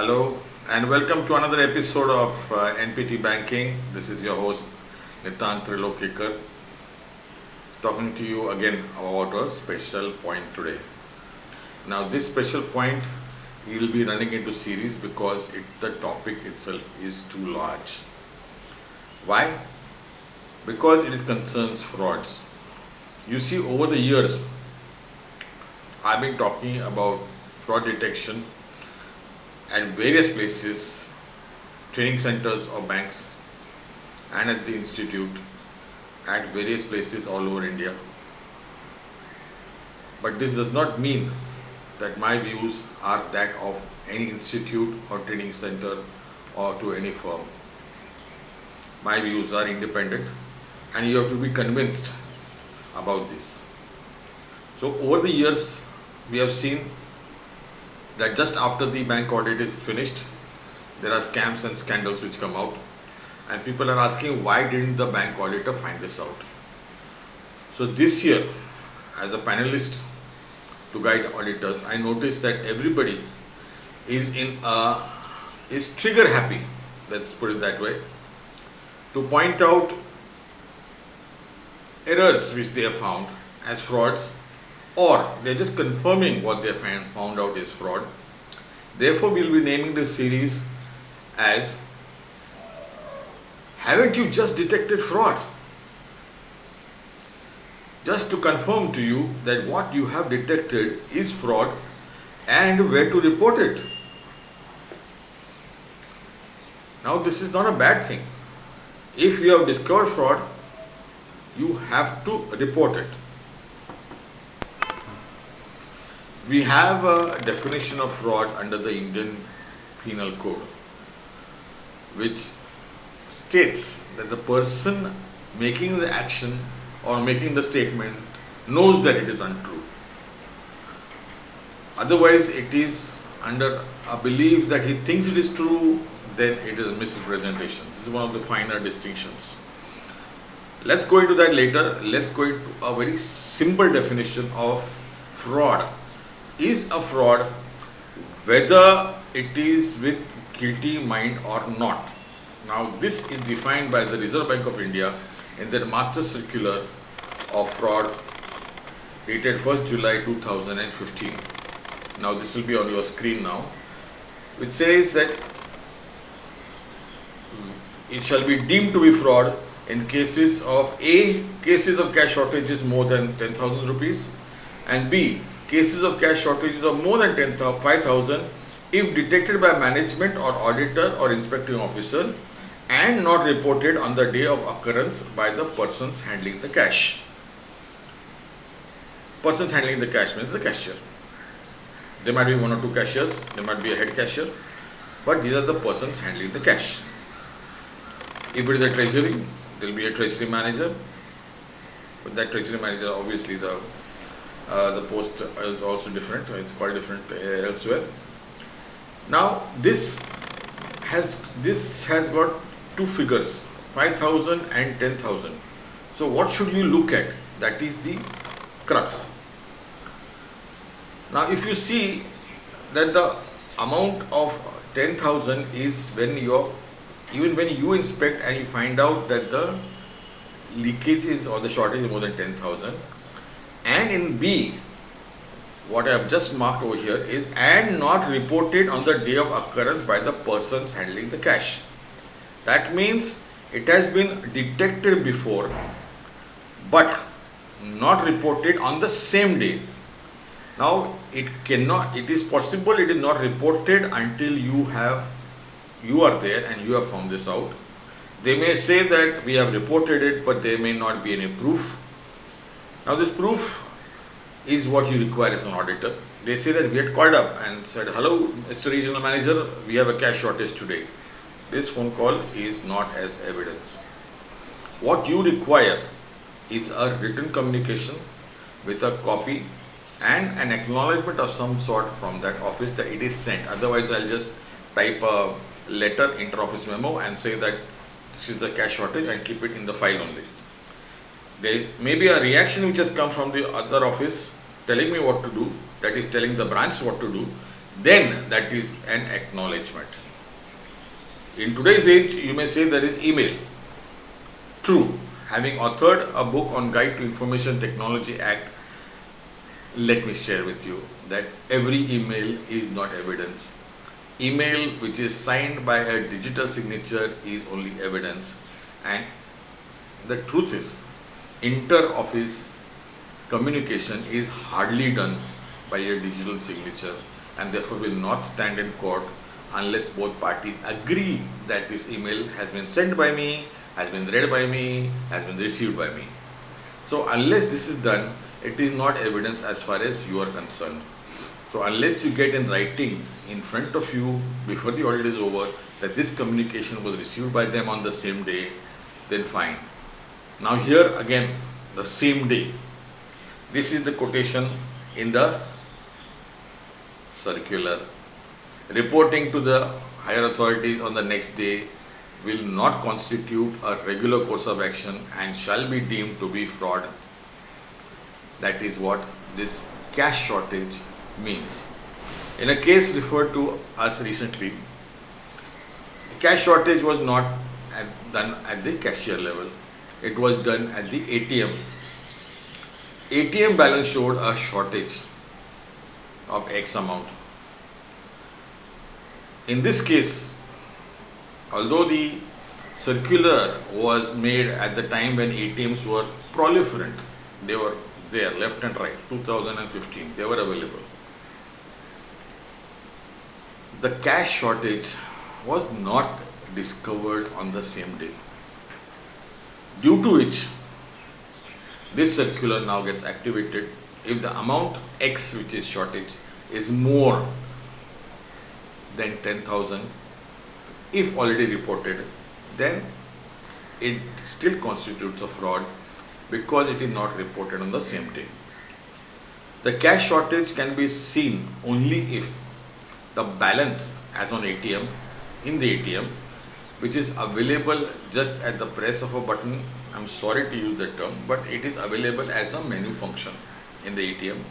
Hello and welcome to another episode of NPT Banking. This is your host Nitan Trilokekar talking to you again about a special point today. Now this special point we will be running into series because the topic itself is too large. Why? Because it concerns frauds. You see, over the years I've been talking about fraud detection at various places, training centers or banks, and at the institute, at various places all over India. But this does not mean that my views are that of any institute or training center or to any firm. My views are independent and you have to be convinced about this. So over the years we have seen that just after the bank audit is finished, there are scams and scandals which come out, and people are asking why didn't the bank auditor find this out. So this year, as a panelist to guide auditors, I noticed that everybody is trigger happy, let's put it that way, to point out errors which they have found as frauds, or they're just confirming what they have found out is fraud. Therefore, we'll be naming this series as "Haven't you just detected fraud?" Just to confirm to you that what you have detected is fraud and where to report it. Now, this is not a bad thing. If you have discovered fraud, you have to report it. We have a definition of fraud under the Indian Penal Code, which states that the person making the action or making the statement knows that it is untrue. Otherwise, it is under a belief that he thinks it is true, then it is a misrepresentation. This is one of the finer distinctions. Let's go into that later. Let's go into a very simple definition of fraud. Is a fraud whether it is with guilty mind or not. Now this is defined by the Reserve Bank of India in their Master Circular of Fraud dated 1st July 2015. Now this will be on your screen now, which says that it shall be deemed to be fraud in cases of A. Cases of cash shortages more than 10,000 rupees, and B. Cases of cash shortages of more than 5,000 if detected by management or auditor or inspecting officer and not reported on the day of occurrence by the persons handling the cash. Persons handling the cash means the cashier. There might be one or two cashiers, there might be a head cashier, but these are the persons handling the cash. If it is a treasury, there will be a treasury manager, but that treasury manager, obviously the post is also different, it's quite different elsewhere. Now this has got two figures, 5,000 and 10,000. So what should you look at? That is the crux. Now if you see that the amount of 10,000 is even when you inspect and you find out that the leakage is or the shortage is more than 10,000, and in B, what I have just marked over here is and not reported on the day of occurrence by the persons handling the cash. That means it has been detected before but not reported on the same day. Now it is possible it is not reported until you are there and you have found this out. They may say that we have reported it, but there may not be any proof. Now this proof is what you require as an auditor. They say that we had called up and said, "Hello, Mr. Regional Manager, we have a cash shortage today." This phone call is not as evidence. What you require is a written communication with a copy and an acknowledgement of some sort from that office that it is sent. Otherwise, I'll just type a letter, inter-office memo, and say that this is the cash shortage and keep it in the file only. There may be a reaction which has come from the other office telling me what to do, that is telling the branch what to do. then that is an acknowledgement. In today's age, you may say there is email. True, having authored a book on Guide to Information Technology Act, let me share with you that every email is not evidence. Email which is signed by a digital signature is only evidence, and the truth is inter-office communication is hardly done by a digital signature and therefore will not stand in court unless both parties agree that this email has been sent by me, has been read by me, has been received by me. So unless this is done, it is not evidence as far as you are concerned. So unless you get in writing in front of you before the audit is over that this communication was received by them on the same day, then fine. Now here again, the same day. This is the quotation in the circular. Reporting to the higher authorities on the next day will not constitute a regular course of action and shall be deemed to be fraud. That is what this cash shortage means. In a case referred to us recently, cash shortage was not done at the cashier level. It was done at the ATM. ATM balance showed a shortage of X amount. In this case, although the circular was made at the time when ATMs were proliferant, they were there left and right, 2015, they were available. The cash shortage was not discovered on the same day, due to which this circular now gets activated if the amount X which is shortage is more than 10,000. If already reported, then it still constitutes a fraud because it is not reported on the same day. The cash shortage can be seen only if the balance as on ATM, in the ATM, which is available just at the press of a button. I'm sorry to use that term, but it is available as a menu function in the ATM.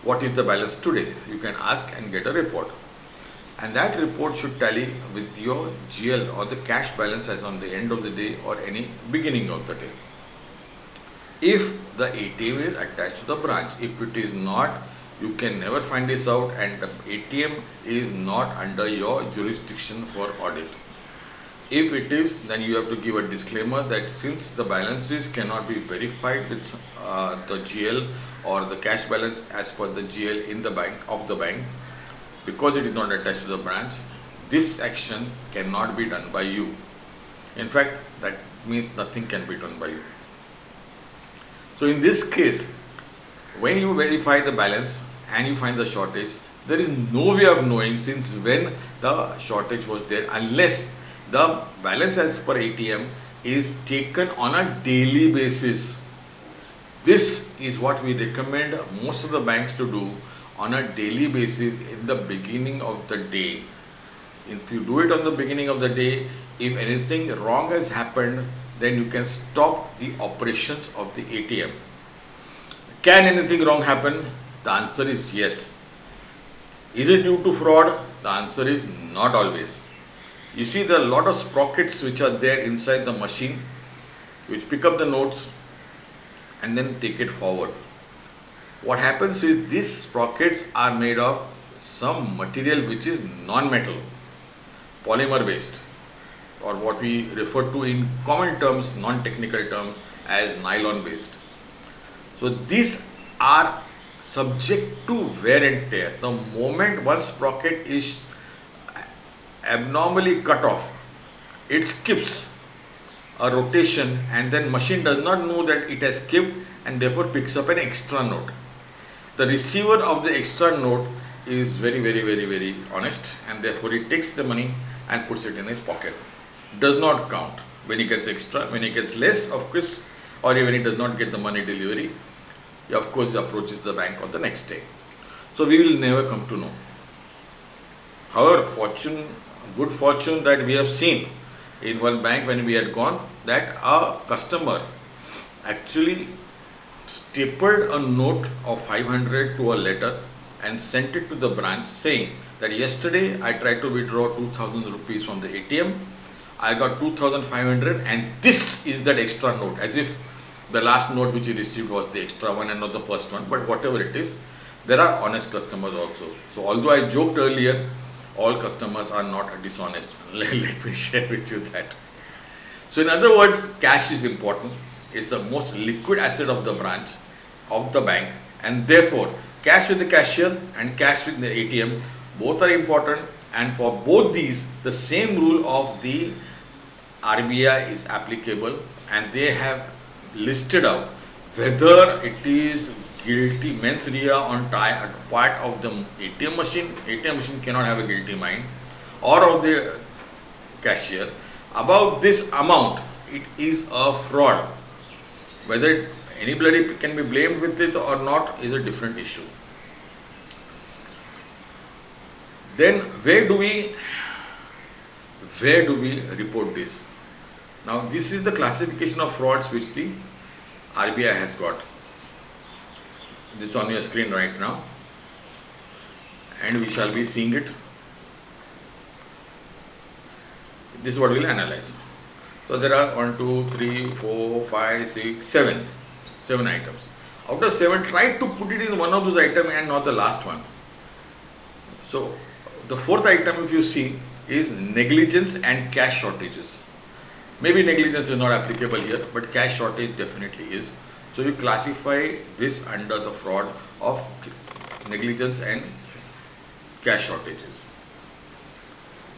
What is the balance today? You can ask and get a report. And that report should tally with your GL or the cash balance as on the end of the day or any beginning of the day. If the ATM is attached to the branch, if it is not, you can never find this out, and the ATM is not under your jurisdiction for audit. If it is, then you have to give a disclaimer that since the balances cannot be verified with the GL or the cash balance as per the GL in the bank of the bank, because it is not attached to the branch, this action cannot be done by you. In fact, that means nothing can be done by you. So in this case, when you verify the balance and you find the shortage, there is no way of knowing since when the shortage was there unless the balance as per ATM is taken on a daily basis. This is what we recommend most of the banks to do on a daily basis in the beginning of the day. If you do it on the beginning of the day, if anything wrong has happened, then you can stop the operations of the ATM. Can anything wrong happen? The answer is yes. Is it due to fraud? The answer is not always. You see, there are a lot of sprockets which are there inside the machine which pick up the notes and then take it forward. What happens is these sprockets are made of some material which is non-metal, polymer based, or what we refer to in common terms, non-technical terms, as nylon based. So these are subject to wear and tear. The moment one sprocket is abnormally cut off, it skips a rotation and then machine does not know that it has skipped and therefore picks up an extra note. The receiver of the extra note is very honest, and therefore he takes the money and puts it in his pocket. Does not count when he gets extra. When he gets less, of course, or even he does not get the money delivery, he of course approaches the bank on the next day. So we will never come to know. However, good fortune that we have seen in one bank when we had gone, that a customer actually stapled a note of 500 to a letter and sent it to the branch saying that yesterday I tried to withdraw 2000 rupees from the ATM. I got 2500 and this is that extra note, as if the last note which he received was the extra one and not the first one, but whatever it is, there are honest customers also. So although I joked earlier, all customers are not dishonest. Let me share with you that. So in other words, cash is important. It's the most liquid asset of the branch, of the bank, and therefore cash with the cashier and cash with the ATM, both are important, and for both these the same rule of the RBI is applicable, and they have listed out whether it is guilty mens rea on part of the ATM machine. ATM machine cannot have a guilty mind, or of the cashier. About this amount, it is a fraud. Whether anybody can be blamed with it or not is a different issue. Then where do we report this? Now this is the classification of frauds which the RBI has got. This is on your screen right now, and we shall be seeing it. This is what we will analyze. So there are 1, 2, 3, 4, 5, 6, 7 items. Out of 7, try to put it in one of those items and not the last one. So the fourth item, if you see, is negligence and cash shortages. Maybe negligence is not applicable here, but cash shortage definitely is. So you classify this under the fraud of negligence and cash shortages.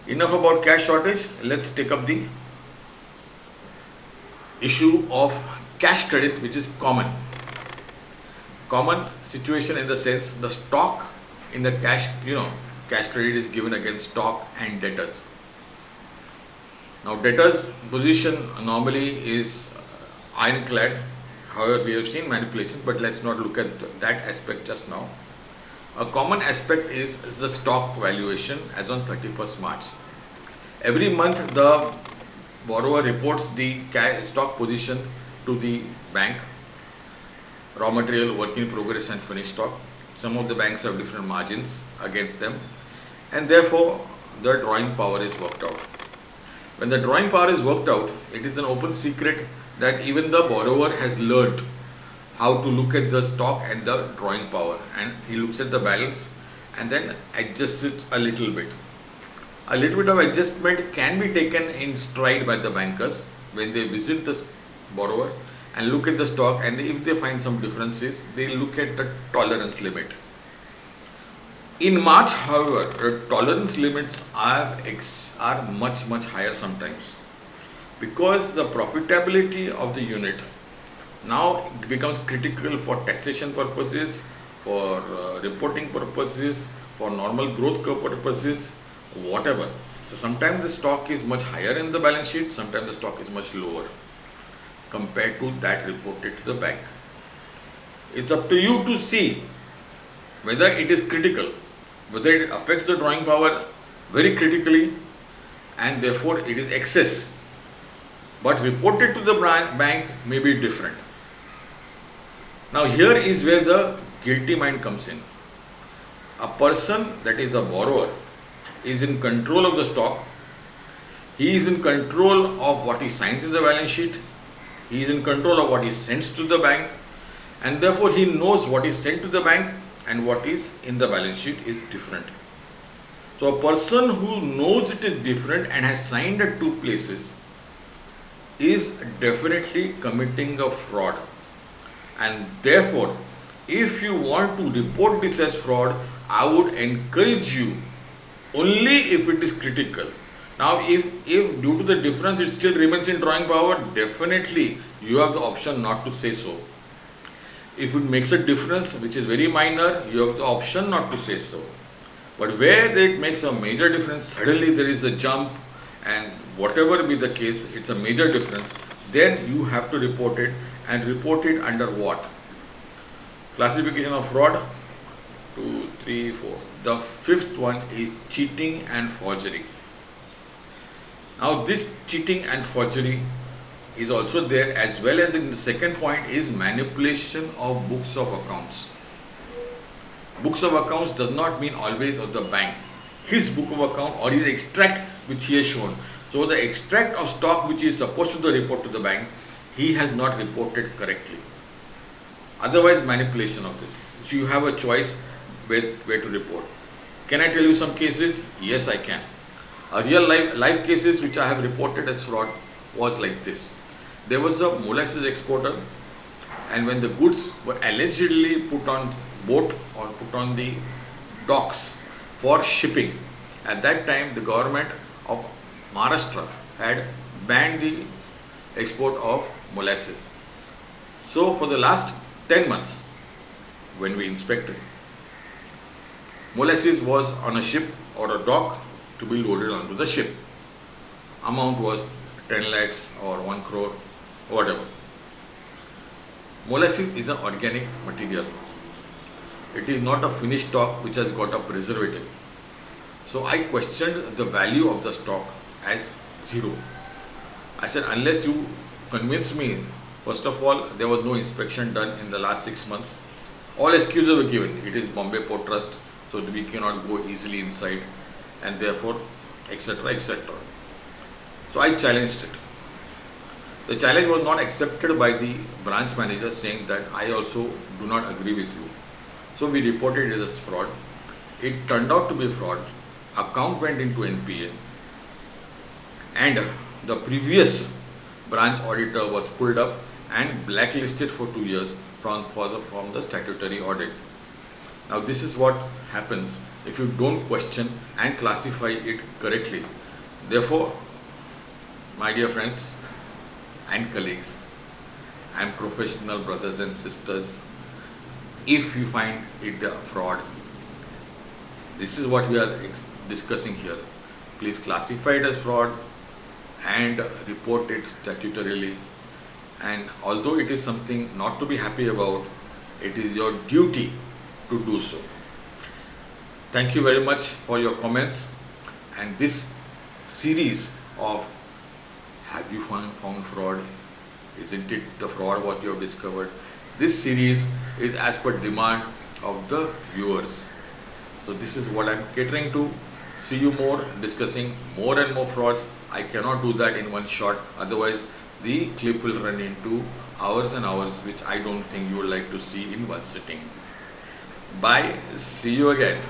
Enough about cash shortage. Let's take up the issue of cash credit, which is common situation in the sense the stock in the cash, cash credit is given against stock and debtors. Now debtors position normally is ironclad. However, we have seen manipulations, but let's not look at that aspect just now. A common aspect is the stock valuation as on 31st March. Every month the borrower reports the stock position to the bank, raw material, work in progress and finished stock. Some of the banks have different margins against them, and therefore the drawing power is worked out. When the drawing power is worked out, it is an open secret that even the borrower has learnt how to look at the stock and the drawing power, and he looks at the balance and then adjusts it a little bit. A little bit of adjustment can be taken in stride by the bankers when they visit the borrower and look at the stock, and if they find some differences, they look at the tolerance limit. In March, however, the tolerance limits are much higher sometimes, because the profitability of the unit now becomes critical for taxation purposes, for reporting purposes, for normal growth curve purposes, whatever. So sometimes the stock is much higher in the balance sheet, sometimes the stock is much lower compared to that reported to the bank. It's up to you to see whether it is critical, whether it affects the drawing power very critically and therefore it is excess, but reported to the bank may be different. Now here is where the guilty mind comes in. A person, that is the borrower, is in control of the stock. He is in control of what he signs in the balance sheet. He is in control of what he sends to the bank, and therefore he knows what is sent to the bank and what is in the balance sheet is different. So a person who knows it is different and has signed at two places is definitely committing a fraud, and therefore if you want to report this as fraud, I would encourage you only if it is critical. Now if due to the difference it still remains in drawing power, definitely you have the option not to say so. If it makes a difference which is very minor, you have the option not to say so. But where it makes a major difference, suddenly there is a jump, and whatever be the case, it's a major difference, then you have to report it, and report it under what? Classification of fraud, 2, 3, 4. The fifth one is cheating and forgery. Now this cheating and forgery is also there, as well as in the second point is manipulation of books of accounts. Books of accounts does not mean always of the bank. His book of account or his extract which he has shown. So the extract of stock which he is supposed to report to the bank, he has not reported correctly. Otherwise manipulation of this. So you have a choice where to report. Can I tell you some cases? Yes, I can. A real life cases which I have reported as fraud was like this. There was a molasses exporter, and when the goods were allegedly put on boat or put on the docks for shipping, at that time the government of Maharashtra had banned the export of molasses. So for the last 10 months, when we inspected, molasses was on a ship or a dock to be loaded onto the ship. Amount was 10 lakhs or 1 crore, whatever. Molasses is an organic material. It is not a finished stock which has got a preservative. So I questioned the value of the stock as zero. I said, unless you convince me, first of all, there was no inspection done in the last 6 months. All excuses were given. It is Bombay Port Trust, so we cannot go easily inside, and therefore, etc., etc. So I challenged it. The challenge was not accepted by the branch manager, saying that I also do not agree with you. So we reported it as fraud. It turned out to be fraud. Account went into NPA, and the previous branch auditor was pulled up and blacklisted for 2 years from the statutory audit. Now this is what happens if you don't question and classify it correctly. Therefore, my dear friends and colleagues and professional brothers and sisters, if you find it a fraud, this is what we are discussing here. Please classify it as fraud and report it statutorily. And although it is something not to be happy about, it is your duty to do so. Thank you very much for your comments, and this series of have you found fraud? Isn't it the fraud what you have discovered? This series is as per demand of the viewers. So this is what I am catering to. See you more, discussing more and more frauds. I cannot do that in one shot, otherwise the clip will run into hours and hours, which I don't think you would like to see in one sitting. Bye. See you again.